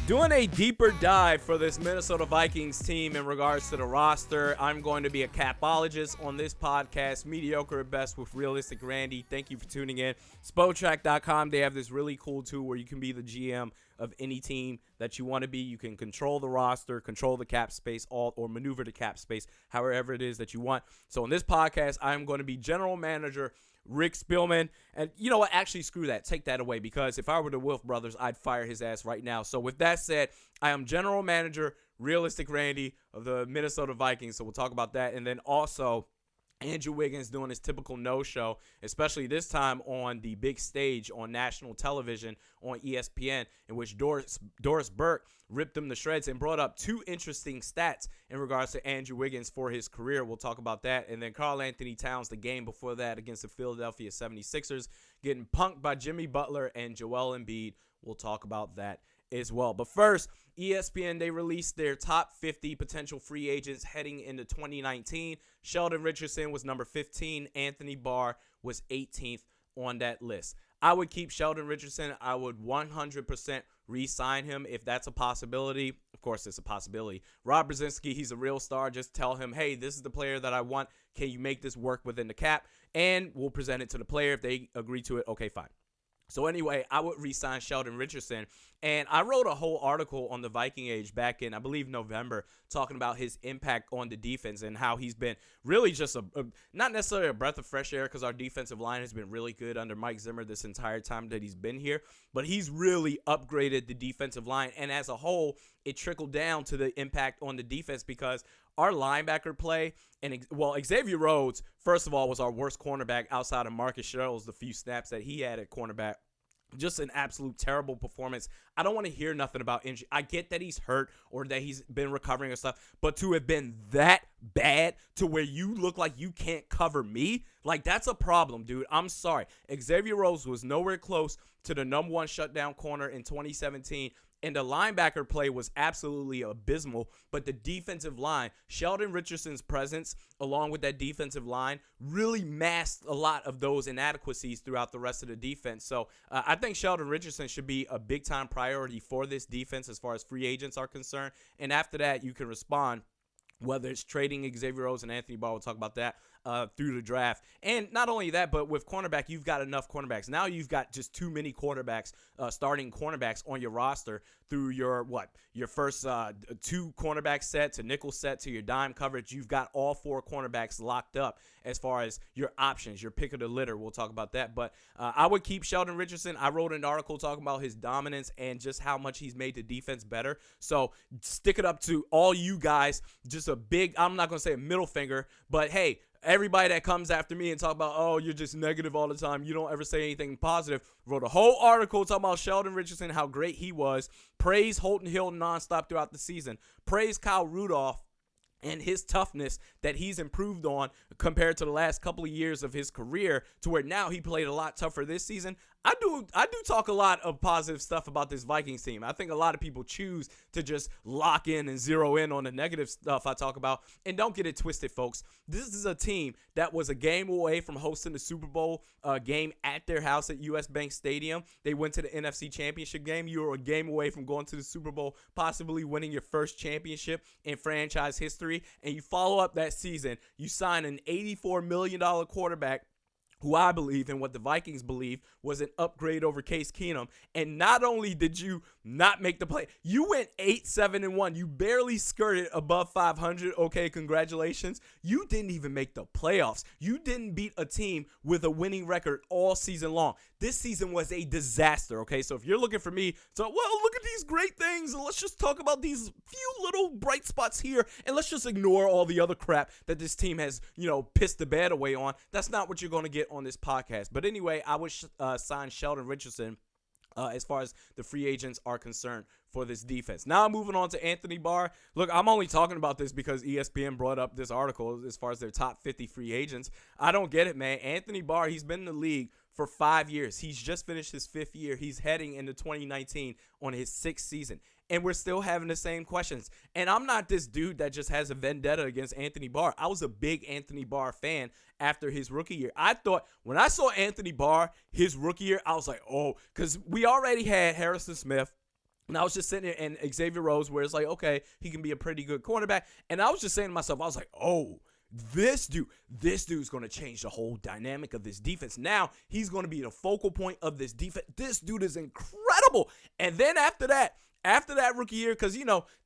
Doing a deeper dive for this Minnesota Vikings team in regards to the roster. I'm going to be a capologist on this podcast, Mediokr at best with Realistic Randy. Thank you for tuning in. Spotrac.com, they have this really cool tool where you can be the GM of any team that you want to be. You can control the roster, control the cap space, or maneuver the cap space, however it is that you want. So in this podcast, I'm going to be general manager Rick Spielman. And you know what? Actually, screw that. Take that away, because if I were the Wolf brothers, I'd fire his ass right now. So with that said, I am general manager Realistic Randy of the Minnesota Vikings. So we'll talk about that. And then also Andrew Wiggins doing his typical no-show, especially this time on the big stage on national television on ESPN, in which Doris Burke ripped him to shreds and brought up two interesting stats in regards to Andrew Wiggins for his career. We'll talk about that. And then Karl Anthony Towns, the game before that against the Philadelphia 76ers, getting punked by Jimmy Butler and Joel Embiid. We'll talk about that as well. But first, ESPN, they released their top 50 potential free agents heading into 2019. Sheldon Richardson was number 15. Anthony Barr was 18th on that list. I would keep Sheldon Richardson. I would 100% re-sign him if that's a possibility. Of course, it's a possibility. Rob Brzezinski, he's a real star. Just tell him, hey, this is the player that I want. Can you make this work within the cap? And we'll present it to the player. If they agree to it, okay, fine. So anyway, I would re-sign Sheldon Richardson, and I wrote a whole article on the Viking Age back in, I believe, November, talking about his impact on the defense and how he's been really just not necessarily a breath of fresh air, because our defensive line has been really good under Mike Zimmer this entire time that he's been here, but he's really upgraded the defensive line, and as a whole, it trickled down to the impact on the defense, because our linebacker play, and Xavier Rhodes, first of all, was our worst cornerback outside of Marcus Sherrills, the few snaps that he had at cornerback. Just an absolute terrible performance. I don't want to hear nothing about injury. I get that he's hurt or that he's been recovering or stuff, but to have been that bad to where you look like you can't cover me, like, that's a problem, dude. I'm sorry. Xavier Rhodes was nowhere close to the number one shutdown corner in 2017. And the linebacker play was absolutely abysmal, but the defensive line, Sheldon Richardson's presence, along with that defensive line, really masked a lot of those inadequacies throughout the rest of the defense. So I think Sheldon Richardson should be a big-time priority for this defense as far as free agents are concerned. And after that, you can respond, whether it's trading Xavier Rhodes and Anthony Barr. We'll talk about that through the draft. And not only that, but with cornerback, you've got enough cornerbacks. Now you've got just too many quarterbacks, starting cornerbacks on your roster through your first two cornerback set to nickel set to your dime coverage. You've got all four cornerbacks locked up as far as your options, your pick of the litter. We'll talk about that. But I would keep Sheldon Richardson. I wrote an article talking about his dominance and just how much he's made the defense better. So stick it up to all you guys. Just a big, I'm not going to say a middle finger, but hey, everybody that comes after me and talk about, oh, you're just negative all the time, you don't ever say anything positive, wrote a whole article talking about Sheldon Richardson, how great he was, praise Holton Hill nonstop throughout the season, praise Kyle Rudolph and his toughness that he's improved on compared to the last couple of years of his career, to where now he played a lot tougher this season. I do talk a lot of positive stuff about this Vikings team. I think a lot of people choose to just lock in and zero in on the negative stuff I talk about. And don't get it twisted, folks. This is a team that was a game away from hosting the Super Bowl game at their house at US Bank Stadium. They went to the NFC Championship game. You were a game away from going to the Super Bowl, possibly winning your first championship in franchise history. And you follow up that season, you sign an $84 million quarterback, who I believe, and what the Vikings believe, was an upgrade over Case Keenum. And not only did you not make the play, you went 8-7-1. You barely skirted above 500. Okay, congratulations. You didn't even make the playoffs. You didn't beat a team with a winning record all season long. This season was a disaster, okay? So if you're looking for me, look at these great things, and let's just talk about these few little bright spots here, and let's just ignore all the other crap that this team has, pissed the bed away on. That's not what you're going to get on this podcast. But anyway, I would sign Sheldon Richardson as far as the free agents are concerned for this defense. Now moving on to Anthony Barr. Look, I'm only talking about this because ESPN brought up this article as far as their top 50 free agents. I don't get it, man. Anthony Barr, he's been in the league for 5 years. He's just finished his 5th year. He's heading into 2019 on his 6th season. And we're still having the same questions. And I'm not this dude that just has a vendetta against Anthony Barr. I was a big Anthony Barr fan after his rookie year. I thought when I saw Anthony Barr his rookie year, I was like, oh, because we already had Harrison Smith. And I was just sitting there, and Xavier Rhodes, where it's like, okay, he can be a pretty good cornerback. And I was just saying to myself, I was like, oh, this dude's going to change the whole dynamic of this defense. Now he's going to be the focal point of this defense. This dude is incredible. And then after that rookie year, because,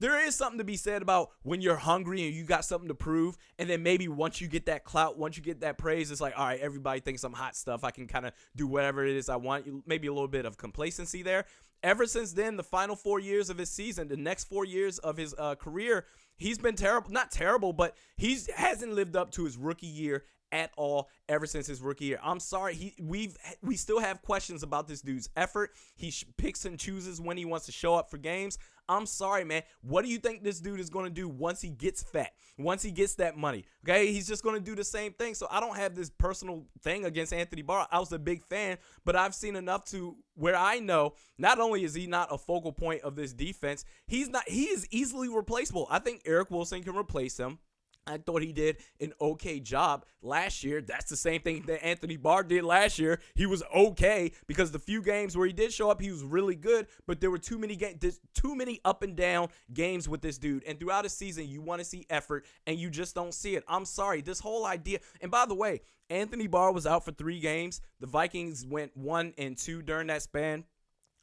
there is something to be said about when you're hungry and you got something to prove, and then maybe once you get that clout, once you get that praise, it's like, all right, everybody thinks I'm hot stuff. I can kind of do whatever it is I want. Maybe a little bit of complacency there. Ever since then, the final 4 years of his season, the next 4 years of his career, he's been terrible. Not terrible, but he hasn't lived up to his rookie year at all ever since his rookie year. I'm sorry. We still have questions about this dude's effort. He picks and chooses when he wants to show up for games. I'm sorry, man. What do you think this dude is going to do once he gets fat? Once he gets that money? Okay, he's just going to do the same thing. So I don't have this personal thing against Anthony Barr. I was a big fan, but I've seen enough to where I know not only is he not a focal point of this defense, he is easily replaceable. I think Eric Wilson can replace him. I thought he did an okay job last year. That's the same thing that Anthony Barr did last year. He was okay because the few games where he did show up, he was really good, but there were too many up and down games with this dude. And throughout the season, you want to see effort, and you just don't see it. I'm sorry. This whole idea, and by the way, Anthony Barr was out for 3 games. The Vikings went 1-2 during that span.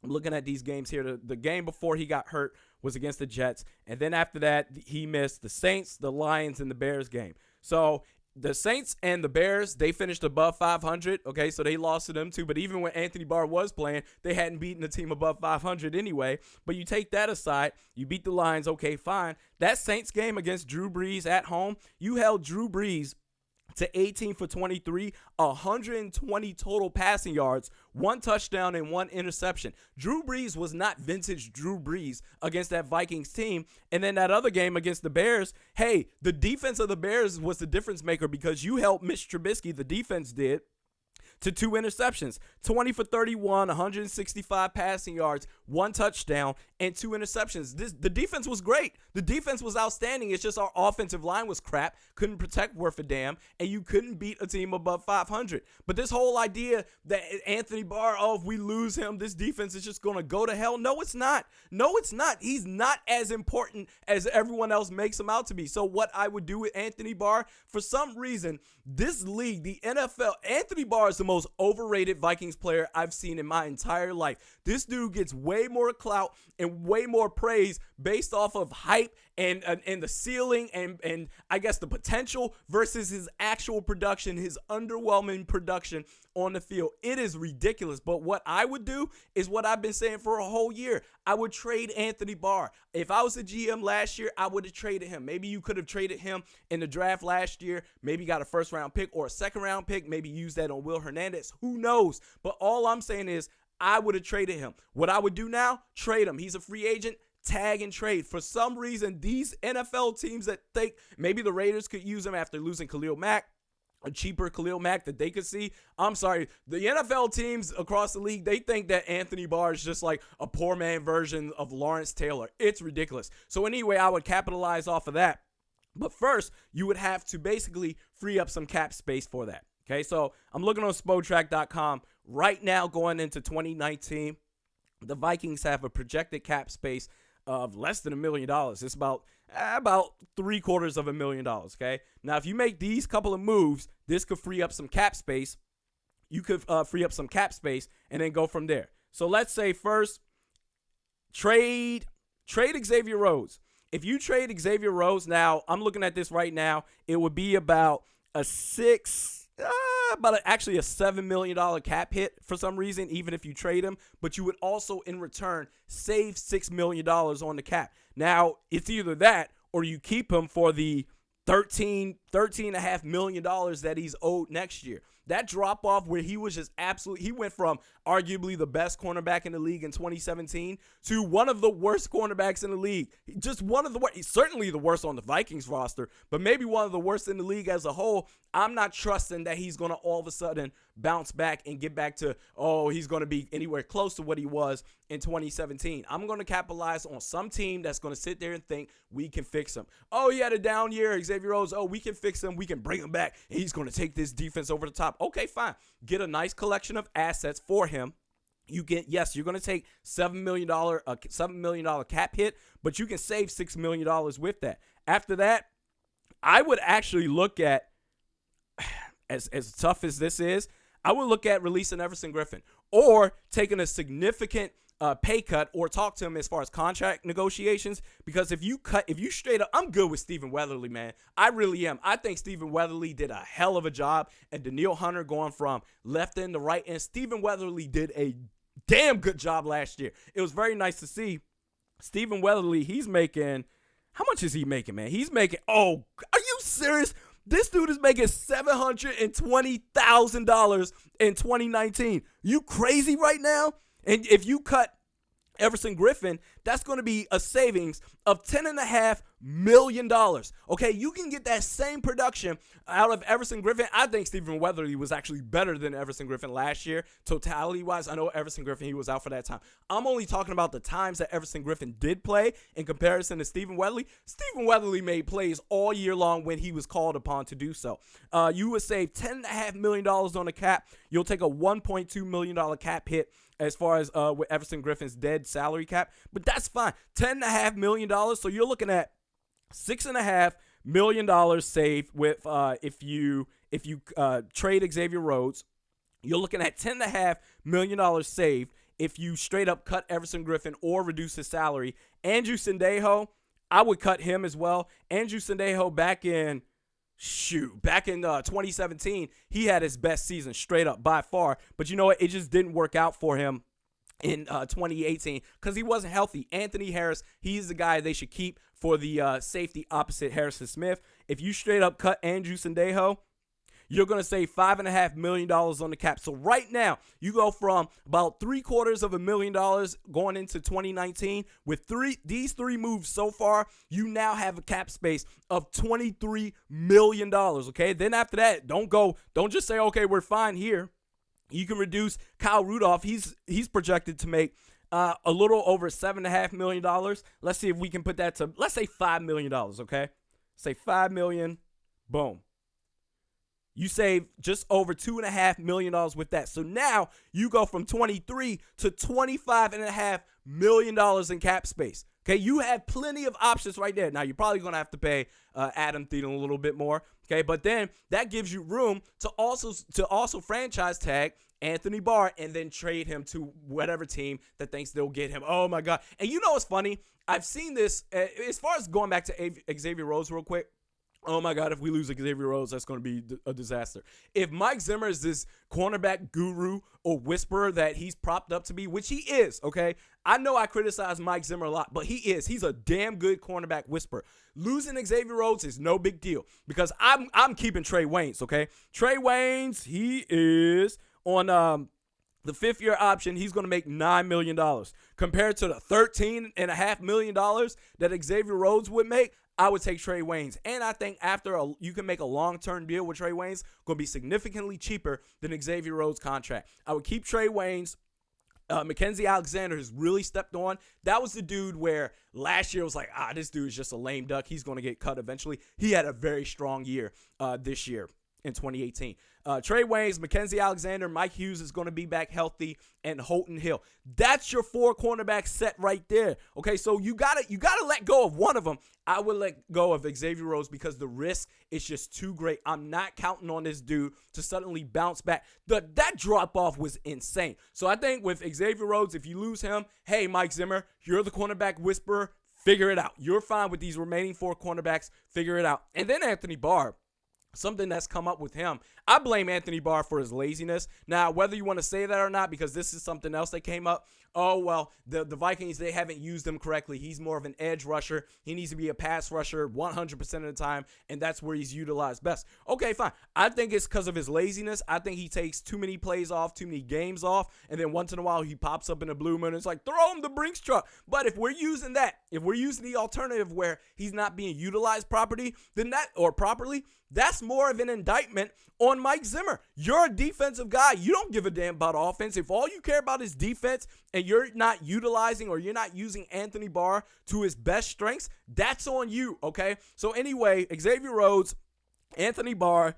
I'm looking at these games here. The game before he got hurt was against the Jets. And then after that, he missed the Saints, the Lions, and the Bears game. So the Saints and the Bears, they finished above 500. Okay, so they lost to them too. But even when Anthony Barr was playing, they hadn't beaten a team above 500 anyway. But you take that aside, you beat the Lions, okay, fine. That Saints game against Drew Brees at home, you held Drew Brees to 18 for 23, 120 total passing yards, 1 touchdown, and 1 interception. Drew Brees was not vintage Drew Brees against that Vikings team. And then that other game against the Bears, hey, the defense of the Bears was the difference maker because you helped Mitch Trubisky, the defense did, to 2 interceptions, 20 for 31, 165 passing yards, 1 touchdown, and 2 interceptions. The defense was great. The defense was outstanding. It's just our offensive line was crap, couldn't protect worth a damn, and you couldn't beat a team above 500. But this whole idea that Anthony Barr, if we lose him, this defense is just going to go to hell. No, it's not. No, it's not. He's not as important as everyone else makes him out to be. So what I would do with Anthony Barr, for some reason, this league, the NFL, Anthony Barr is the most overrated Vikings player I've seen in my entire life. This dude gets way more clout and way more praise based off of hype and the ceiling and I guess the potential versus his actual production, his underwhelming production on the field. It is ridiculous. But what I would do is what I've been saying for a whole year. I would trade Anthony Barr. If I was a GM last year, I would have traded him. Maybe you could have traded him in the draft last year. Maybe got a first-round pick or a second-round pick. Maybe use that on Will Hernandez. Who knows? But all I'm saying is I would have traded him. What I would do now, trade him. He's a free agent. Tag and trade. For some reason, these NFL teams that think maybe the Raiders could use him after losing Khalil Mack, a cheaper Khalil Mack that they could see. I'm sorry. The NFL teams across the league, they think that Anthony Barr is just like a poor man version of Lawrence Taylor. It's ridiculous. So anyway, I would capitalize off of that. But first, you would have to basically free up some cap space for that. Okay, so I'm looking on Spotrac.com right now going into 2019. The Vikings have a projected cap space of less than $1 million. It's about $750,000. Okay. Now, if you make these couple of moves, this could free up some cap space. You could free up some cap space and then go from there. So let's say first, trade Xavier Rhodes. If you trade Xavier Rhodes now, I'm looking at this right now. It would be about a $7 million cap hit for some reason, even if you trade him. But you would also, in return, save $6 million on the cap. Now, it's either that or you keep him for the $13.5 million that he's owed next year. That drop off where he was just he went from arguably the best cornerback in the league in 2017 to one of the worst cornerbacks in the league. Just one of the worst. He's certainly the worst on the Vikings roster, but maybe one of the worst in the league as a whole. I'm not trusting that he's going to all of a sudden bounce back and get back to, he's going to be anywhere close to what he was in 2017. I'm going to capitalize on some team that's going to sit there and think we can fix him. Oh, he had a down year, Xavier Rhodes. Oh, we can fix him. We can bring him back. And he's going to take this defense over the top. Okay, fine. Get a nice collection of assets for him. you're going to take $7 million cap hit, but you can save $6 million with that. After that, I would actually look at, as tough as this is, I would look at releasing Everson Griffin or taking a significant pay cut or talk to him as far as contract negotiations. Because if you straight up, I'm good with Stephen Weatherly, man. I really am. I think Stephen Weatherly did a hell of a job, and Danielle Hunter going from left end to right end. Stephen Weatherly did a damn good job last year. It was very nice to see. Stephen Weatherly, he's making, how much is he making, man? He's making, oh, are you serious? This dude is making $720,000 in 2019. You crazy right now? And if you cut Everson Griffin, that's going to be a savings of $10.5 million. Okay, you can get that same production out of Everson Griffin. I think Stephen Weatherly was actually better than Everson Griffin last year, totality-wise. I know Everson Griffin, he was out for that time. I'm only talking about the times that Everson Griffin did play in comparison to Stephen Weatherly. Stephen Weatherly made plays all year long when he was called upon to do so. You would save $10.5 million on the cap. You'll take a $1.2 million cap hit as far as with Everson Griffin's dead salary cap, but that's fine. $10.5 million, so you're looking at $6.5 million saved with if you trade Xavier Rhodes. You're looking at $10.5 million saved if you straight up cut Everson Griffin or reduce his salary. Andrew Sendejo, I would cut him as well. Andrew Sendejo back in 2017, he had his best season straight up by far. But you know what? It just didn't work out for him in 2018 because he wasn't healthy. Anthony Harris, he's the guy they should keep for the safety opposite Harrison Smith. If you straight up cut Andrew Sendejo, you're going to save $5.5 million on the cap. So right now, you go from about $750,000 going into 2019. With these three moves so far, you now have a cap space of $23 million, okay? Then after that, don't just say, okay, we're fine here. You can reduce Kyle Rudolph. He's projected to make a little over $7.5 million. Let's see if we can put that to, let's say $5 million, okay? Say $5 million, boom. You save just over $2.5 million with that. So now you go from 23 to $25.5 million in cap space. Okay, you have plenty of options right there. Now you're probably gonna have to pay Adam Thielen a little bit more. Okay, but then that gives you room to also franchise tag Anthony Barr and then trade him to whatever team that thinks they'll get him. Oh my God! And you know what's funny? I've seen this as far as going back to Xavier Rhodes real quick. Oh, my God, if we lose Xavier Rhodes, that's going to be a disaster. If Mike Zimmer is this cornerback guru or whisperer that he's propped up to be, which he is, okay? I know I criticize Mike Zimmer a lot, but he is. He's a damn good cornerback whisperer. Losing Xavier Rhodes is no big deal because I'm keeping Trey Waynes, okay? Trey Waynes, he is on the fifth-year option. He's going to make $9 million. Compared to the $13.5 million that Xavier Rhodes would make, I would take Trey Waynes. And I think you can make a long-term deal with Trey Waynes, going to be significantly cheaper than Xavier Rhodes' contract. I would keep Trey Waynes. Mackenzie Alexander has really stepped on. That was the dude where last year it was like, this dude is just a lame duck. He's going to get cut eventually. He had a very strong year this year in 2018. Trey Waynes, Mackenzie Alexander, Mike Hughes is going to be back healthy, and Holton Hill. That's your four cornerback set right there. Okay, so you gotta let go of one of them. I would let go of Xavier Rhodes because the risk is just too great. I'm not counting on this dude to suddenly bounce back. That drop-off was insane. So I think with Xavier Rhodes, if you lose him, hey, Mike Zimmer, you're the cornerback whisperer. Figure it out. You're fine with these remaining four cornerbacks. Figure it out. And then Anthony Barr. Something that's come up with him. I blame Anthony Barr for his laziness. Now, whether you want to say that or not, because this is something else that came up. Oh, well, the Vikings, they haven't used him correctly. He's more of an edge rusher. He needs to be a pass rusher 100% of the time, and that's where he's utilized best. Okay, fine. I think it's because of his laziness. I think he takes too many plays off, too many games off, and then once in a while he pops up in a blue moon and it's like, throw him the Brinks truck. But if we're using that, if we're using the alternative where he's not being utilized properly, that's more of an indictment on Mike Zimmer. You're a defensive guy. You don't give a damn about offense. If all you care about is defense and you're not utilizing or you're not using Anthony Barr to his best strengths, that's on you, okay? So anyway, Xavier Rhodes, Anthony Barr,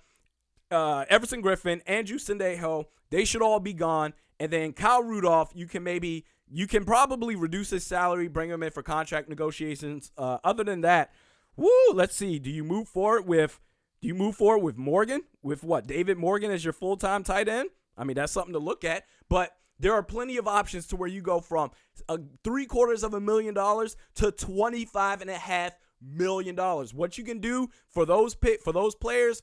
Everson Griffin, Andrew Sendejo, they should all be gone. And then Kyle Rudolph, you can probably reduce his salary, bring him in for contract negotiations. Other than that, let's see. Do you move forward with Morgan? With what? David Morgan as your full-time tight end? I mean, that's something to look at. But there are plenty of options to where you go from $750,000 to $25.5 million. What you can do for those players,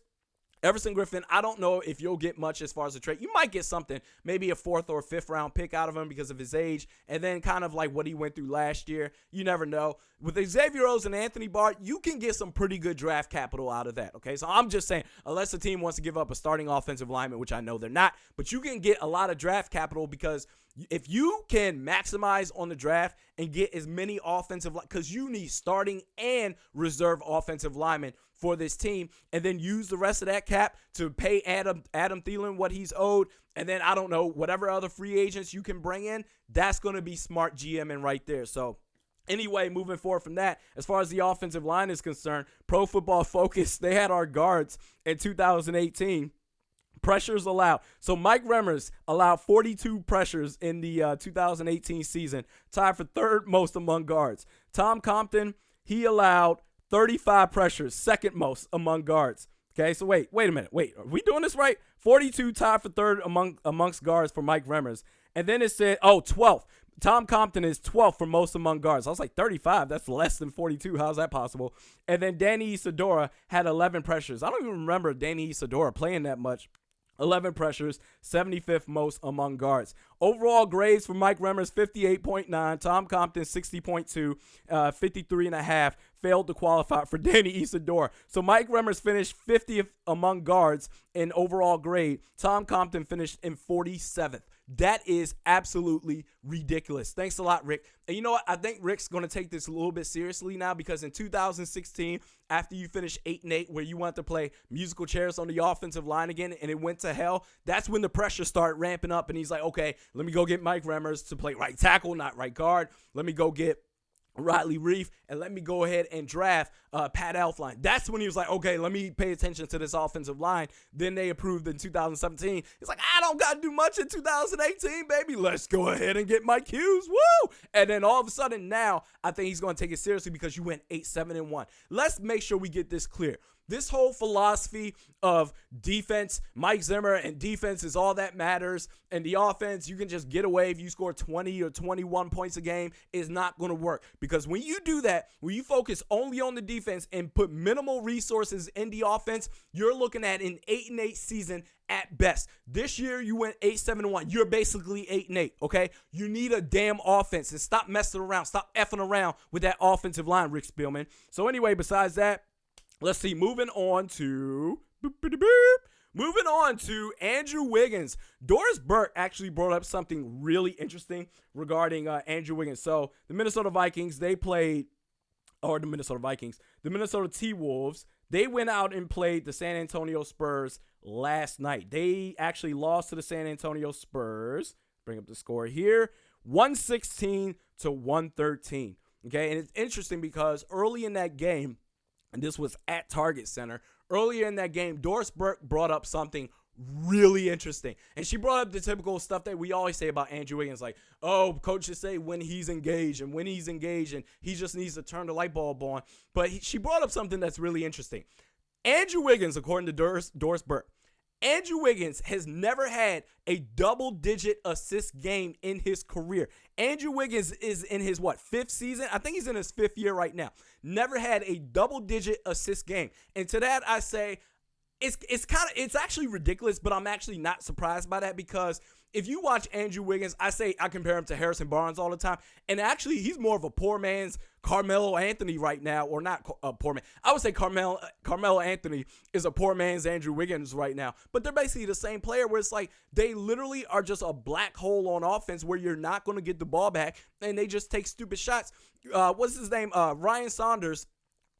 Everson Griffin, I don't know if you'll get much as far as a trade. You might get something, maybe a 4th or 5th round pick out of him because of his age, and then kind of like what he went through last year. You never know. With Xavier Rhodes and Anthony Barr, you can get some pretty good draft capital out of that, okay? So I'm just saying, unless the team wants to give up a starting offensive lineman, which I know they're not, but you can get a lot of draft capital because if you can maximize on the draft and get as many offensive – because you need starting and reserve offensive linemen for this team, and then use the rest of that cap to pay Adam Thielen what he's owed, and then, I don't know, whatever other free agents you can bring in, that's going to be smart GMing right there. So anyway, moving forward from that, as far as the offensive line is concerned, Pro Football Focus, they had our guards in 2018. Pressures allowed. So Mike Remmers allowed 42 pressures in the 2018 season, tied for 3rd most among guards. Tom Compton, he allowed 35 pressures, 2nd most among guards. Okay, so wait a minute. Wait, are we doing this right? 42 tied for 3rd amongst guards for Mike Remmers. And then it said, 12th. Tom Compton is 12th for most among guards. I was like, 35, that's less than 42. How's that possible? And then Danny Isidora had 11 pressures. I don't even remember Danny Isidora playing that much. 11 pressures, 75th most among guards. Overall grades for Mike Remmers, 58.9. Tom Compton, 60.2. 53.5. Failed to qualify for Danny Isidora. So Mike Remmers finished 50th among guards in overall grade. Tom Compton finished in 47th. That is absolutely ridiculous. Thanks a lot, Rick. And you know what? I think Rick's going to take this a little bit seriously now, because in 2016, after you finished 8-8, where you wanted to play musical chairs on the offensive line again, and it went to hell, that's when the pressure started ramping up, and he's like, okay, let me go get Mike Remmers to play right tackle, not right guard. Let me go get Riley Reef, and let me go ahead and draft Pat Elflein. That's when he was like, okay, let me pay attention to this offensive line. Then they approved in 2017. He's like, I don't got to do much in 2018, baby. Let's go ahead and get Mike Hughes. Woo! And then all of a sudden now, I think he's going to take it seriously because you went 8-7-1. Let's make sure we get this clear. This whole philosophy of defense, Mike Zimmer, and defense is all that matters, and the offense, you can just get away if you score 20 or 21 points a game, is not going to work. Because when you do that, when you focus only on the defense and put minimal resources in the offense, you're looking at an 8-8 season at best. This year, you went 8-7-1. You're basically 8-8, okay? You need a damn offense, and stop messing around. Stop effing around with that offensive line, Rick Spielman. So anyway, besides that, let's see, moving on to Andrew Wiggins. Doris Burke actually brought up something really interesting regarding Andrew Wiggins. So the Minnesota Vikings, the Minnesota T-Wolves, they went out and played the San Antonio Spurs last night. They actually lost to the San Antonio Spurs. Bring up the score here, 116-113. Okay, and it's interesting because early in that game, and this was at Target Center, earlier in that game, Doris Burke brought up something really interesting. And she brought up the typical stuff that we always say about Andrew Wiggins, like, oh, coaches say when he's engaged, and he just needs to turn the light bulb on. But she brought up something that's really interesting. Andrew Wiggins, according to Doris Burke, Andrew Wiggins has never had a double-digit assist game in his career. Andrew Wiggins is in his, 5th season? I think he's in his 5th year right now. Never had a double-digit assist game. And to that, I say, it's actually ridiculous, but I'm actually not surprised by that, because if you watch Andrew Wiggins, I compare him to Harrison Barnes all the time, and actually he's more of a poor man's Carmelo Anthony right now, or not a poor man. I would say Carmelo Anthony is a poor man's Andrew Wiggins right now, but they're basically the same player, where it's like they literally are just a black hole on offense where you're not going to get the ball back, and they just take stupid shots. What's his name? Ryan Saunders,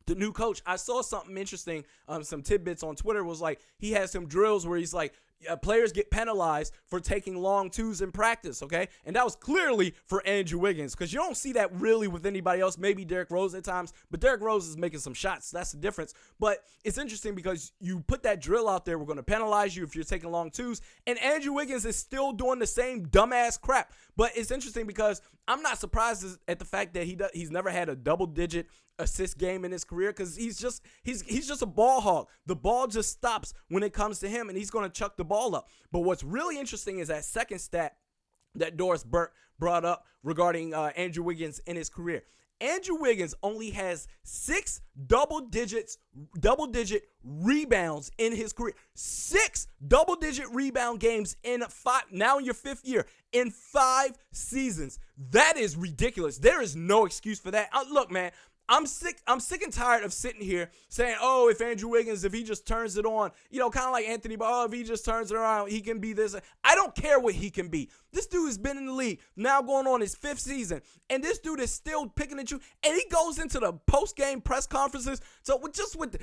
the new coach. I saw something interesting, some tidbits on Twitter, was like he has some drills where he's like, players get penalized for taking long twos in practice, okay? And that was clearly for Andrew Wiggins, because you don't see that really with anybody else. Maybe Derrick Rose at times, but Derrick Rose is making some shots. That's the difference. But it's interesting because you put that drill out there, we're going to penalize you if you're taking long twos, and Andrew Wiggins is still doing the same dumbass crap. But it's interesting because I'm not surprised at the fact that he's never had a double-digit assist game in his career, because he's just a ball hog. The ball just stops when it comes to him, and he's going to chuck the ball up. But what's really interesting is that second stat that Doris Burke brought up regarding Andrew Wiggins in his career. Andrew Wiggins only has 6 double-digit rebounds in his career. 6 double-digit rebound games in 5, now in your 5th year, in 5 seasons. That is ridiculous. There is no excuse for that. Look, man, I'm sick and tired of sitting here saying, oh, if Andrew Wiggins, if he just turns it on, kind of like Anthony Barr, if he just turns it around, he can be this. I don't care what he can be. This dude has been in the league now going on his 5th season, and this dude is still picking at you, and he goes into the post-game press conferences with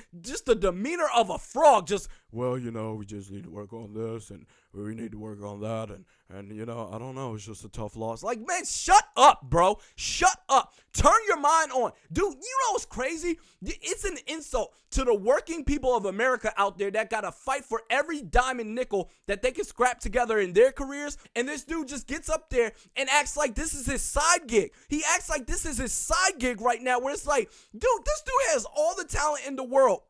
the demeanor of a frog, well, we just need to work on this, and we need to work on that, and I don't know, it's just a tough loss. Like, man, shut up, bro. Shut up. Turn your mind on. Dude, you know what's crazy? It's an insult to the working people of America out there that got to fight for every dime and nickel that they can scrap together in their careers, and this dude just gets up there and acts like this is his side gig. He acts like this is his side gig right now, where it's like, dude, this dude has all the talent in the world.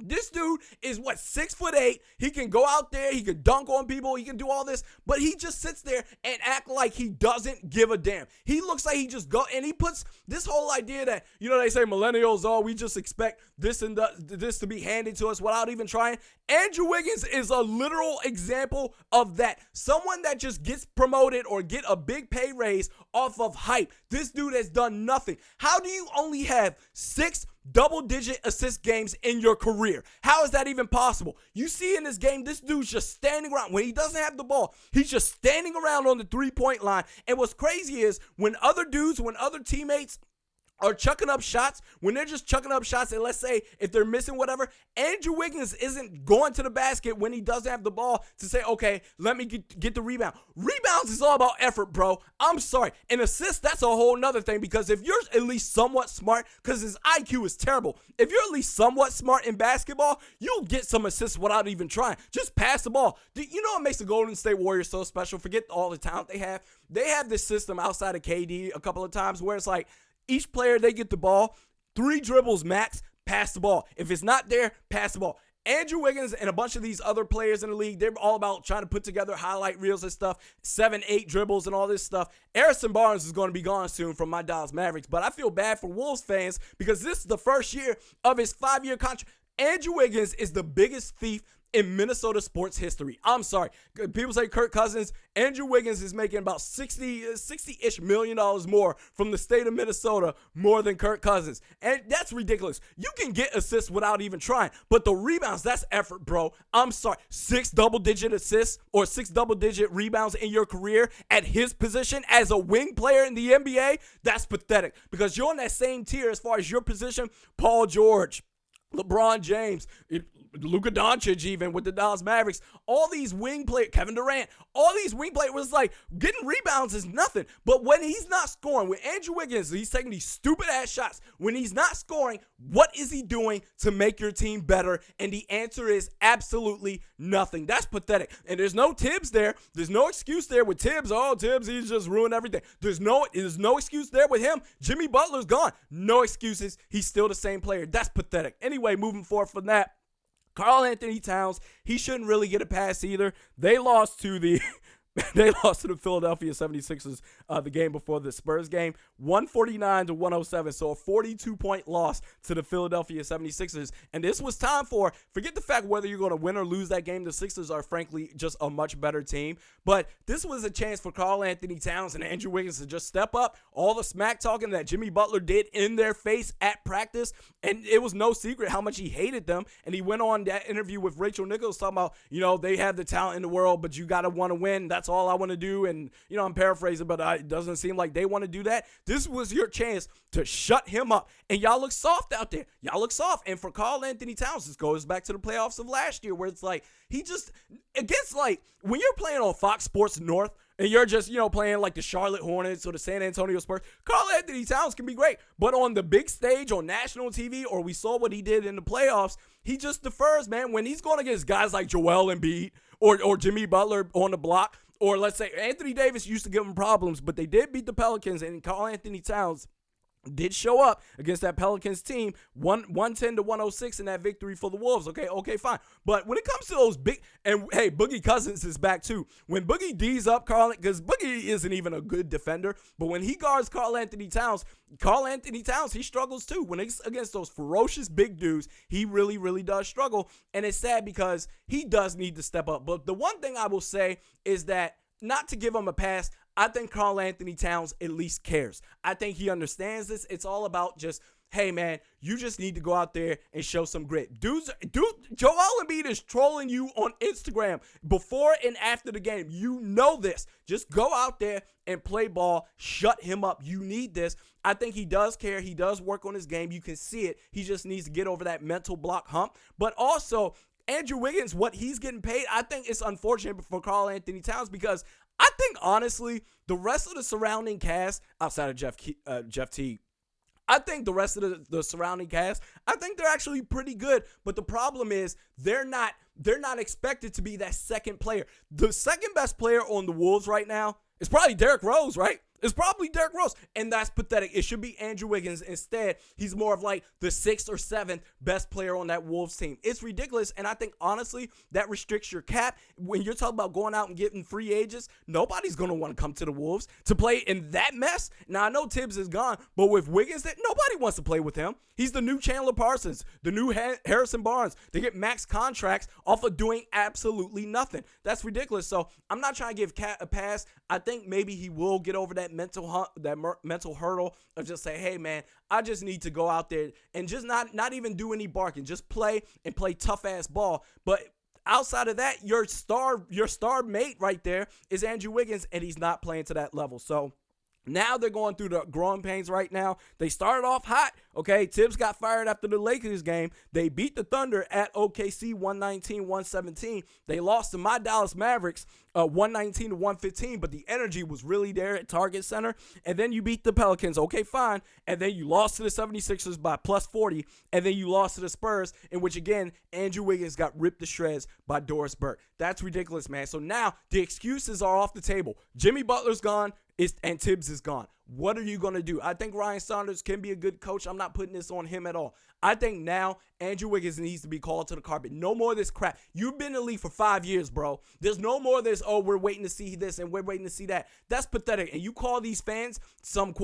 This dude is 6'8". He can go out there, he can dunk on people, he can do all this, but he just sits there and act like he doesn't give a damn. He looks like he just and he puts this whole idea that, they say millennials, we just expect this and this to be handed to us without even trying. Andrew Wiggins is a literal example of that. Someone that just gets promoted or get a big pay raise off of hype. This dude has done nothing. How do you only have 6 double-digit assist games in your career? How is that even possible? You see in this game, this dude's just standing around. When he doesn't have the ball, he's just standing around on the three-point line. And what's crazy is when other teammates are chucking up shots, when they're just chucking up shots, and let's say if they're missing whatever, Andrew Wiggins isn't going to the basket when he doesn't have the ball to say, okay, let me get the rebound. Rebounds is all about effort, bro. I'm sorry. And assists, that's a whole nother thing, because if you're at least somewhat smart, because his IQ is terrible, if you're at least somewhat smart in basketball, you'll get some assists without even trying. Just pass the ball. You know what makes the Golden State Warriors so special? Forget all the talent they have. They have this system outside of KD a couple of times where it's like, each player, they get the ball, 3 dribbles max, pass the ball. If it's not there, pass the ball. Andrew Wiggins and a bunch of these other players in the league, they're all about trying to put together highlight reels and stuff, 7, 8 dribbles and all this stuff. Harrison Barnes is going to be gone soon from my Dallas Mavericks, but I feel bad for Wolves fans because this is the first year of his 5-year contract. Andrew Wiggins is the biggest thief in Minnesota sports history. I'm sorry. People say Kirk Cousins. Andrew Wiggins is making about $60-ish million more from the state of Minnesota more than Kirk Cousins. And that's ridiculous. You can get assists without even trying, but the rebounds, that's effort, bro. I'm sorry. 6 double-digit assists or 6 double-digit rebounds in your career at his position as a wing player in the NBA, that's pathetic because you're on that same tier as far as your position. Paul George, LeBron James, Luka Doncic, even with the Dallas Mavericks, all these wing players, Kevin Durant, all these wing players was like getting rebounds is nothing. But when he's not scoring, with Andrew Wiggins, he's taking these stupid ass shots. When he's not scoring, what is he doing to make your team better? And the answer is absolutely nothing. That's pathetic. And there's no Tibbs there. There's no excuse there with Tibbs. Oh, Tibbs, he's just ruined everything. There's no excuse there with him. Jimmy Butler's gone. No excuses. He's still the same player. That's pathetic. Anyway, moving forward from that, Karl Anthony Towns, he shouldn't really get a pass either. They lost to the Philadelphia 76ers the game before the Spurs game, 149-107, so a 42-point loss to the Philadelphia 76ers. And this was time for, forget the fact whether you're going to win or lose that game. The Sixers are, frankly, just a much better team. But this was a chance for Karl Anthony Towns and Andrew Wiggins to just step up. All the smack talking that Jimmy Butler did in their face at practice, and it was no secret how much he hated them. And he went on that interview with Rachel Nichols talking about, they have the talent in the world, but you got to want to win. That's that's all I want to do. And, I'm paraphrasing, but it doesn't seem like they want to do that. This was your chance to shut him up. And y'all look soft out there. Y'all look soft. And for Karl Anthony Towns, this goes back to the playoffs of last year where it's like he just against when you're playing on Fox Sports North and you're just, playing like the Charlotte Hornets or the San Antonio Spurs, Karl Anthony Towns can be great. But on the big stage, on national TV, or we saw what he did in the playoffs, he just defers, man. When he's going against guys like Joel Embiid or Jimmy Butler on the block, or let's say Anthony Davis used to give him problems, but they did beat the Pelicans, and Karl Anthony Towns did show up against that Pelicans team, 110 to 106 in that victory for the Wolves. Okay, fine. But when it comes to those big, and hey, Boogie Cousins is back too. When Boogie D's up, because Boogie isn't even a good defender, but when he guards Karl Anthony Towns, he struggles too. When it's against those ferocious big dudes, he really, really does struggle. And it's sad because he does need to step up. But the one thing I will say is that, not to give him a pass, I think Karl Anthony Towns at least cares. I think he understands this. It's all about just, hey, man, you just need to go out there and show some grit. Joel Embiid is trolling you on Instagram before and after the game. You know this. Just go out there and play ball. Shut him up. You need this. I think he does care. He does work on his game. You can see it. He just needs to get over that mental block hump. But also, Andrew Wiggins, what he's getting paid, I think it's unfortunate for Karl Anthony Towns because I think, honestly, the rest of the surrounding cast, outside of Jeff Teague, I think the rest of the surrounding cast, I think they're actually pretty good. But the problem is they're not expected to be that second player. The second best player on the Wolves right now is probably Derrick Rose, right? It's probably Derrick Rose, and that's pathetic. It should be Andrew Wiggins. Instead, he's more of like the 6th or 7th best player on that Wolves team. It's ridiculous, and I think, honestly, that restricts your cap. When you're talking about going out and getting free agents, nobody's going to want to come to the Wolves to play in that mess. Now, I know Tibbs is gone, but with Wiggins, nobody wants to play with him. He's the new Chandler Parsons, the new Harrison Barnes. They get max contracts off of doing absolutely nothing. That's ridiculous. So I'm not trying to give Cat a pass. I think maybe he will get over that mental hurdle of just say, hey, man, I just need to go out there and just not even do any barking. Just play and play tough-ass ball. But outside of that, your star mate right there is Andrew Wiggins, and he's not playing to that level. So now they're going through the growing pains right now. They started off hot. Okay, Tibbs got fired after the Lakers game. They beat the Thunder at OKC 119-117. They lost to my Dallas Mavericks 119-115, but the energy was really there at Target Center. And then you beat the Pelicans. Okay, fine. And then you lost to the 76ers by plus 40. And then you lost to the Spurs, in which, again, Andrew Wiggins got ripped to shreds by Doris Burke. That's ridiculous, man. So now the excuses are off the table. Jimmy Butler's gone. And Tibbs is gone. What are you going to do? I think Ryan Saunders can be a good coach. I'm not putting this on him at all. I think now Andrew Wiggins needs to be called to the carpet. No more of this crap. You've been in the league for 5 years, bro. There's no more of this, we're waiting to see this and we're waiting to see that. That's pathetic. And you call these fans so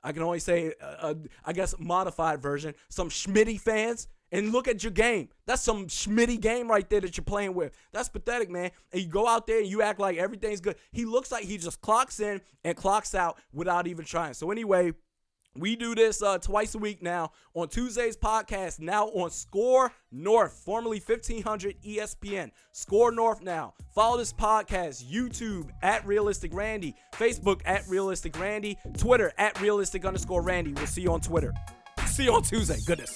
I can only say, I guess, modified version, some Schmitty fans. And look at your game. That's some Schmitty game right there that you're playing with. That's pathetic, man. And you go out there and you act like everything's good. He looks like he just clocks in and clocks out without even trying. So anyway, we do this twice a week now on Tuesday's podcast, now on Score North, formerly 1500 ESPN. Score North now. Follow this podcast, YouTube at Realistic Randy, Facebook at Realistic Randy, Twitter at Realistic_Randy. We'll see you on Twitter. See you on Tuesday. Goodness.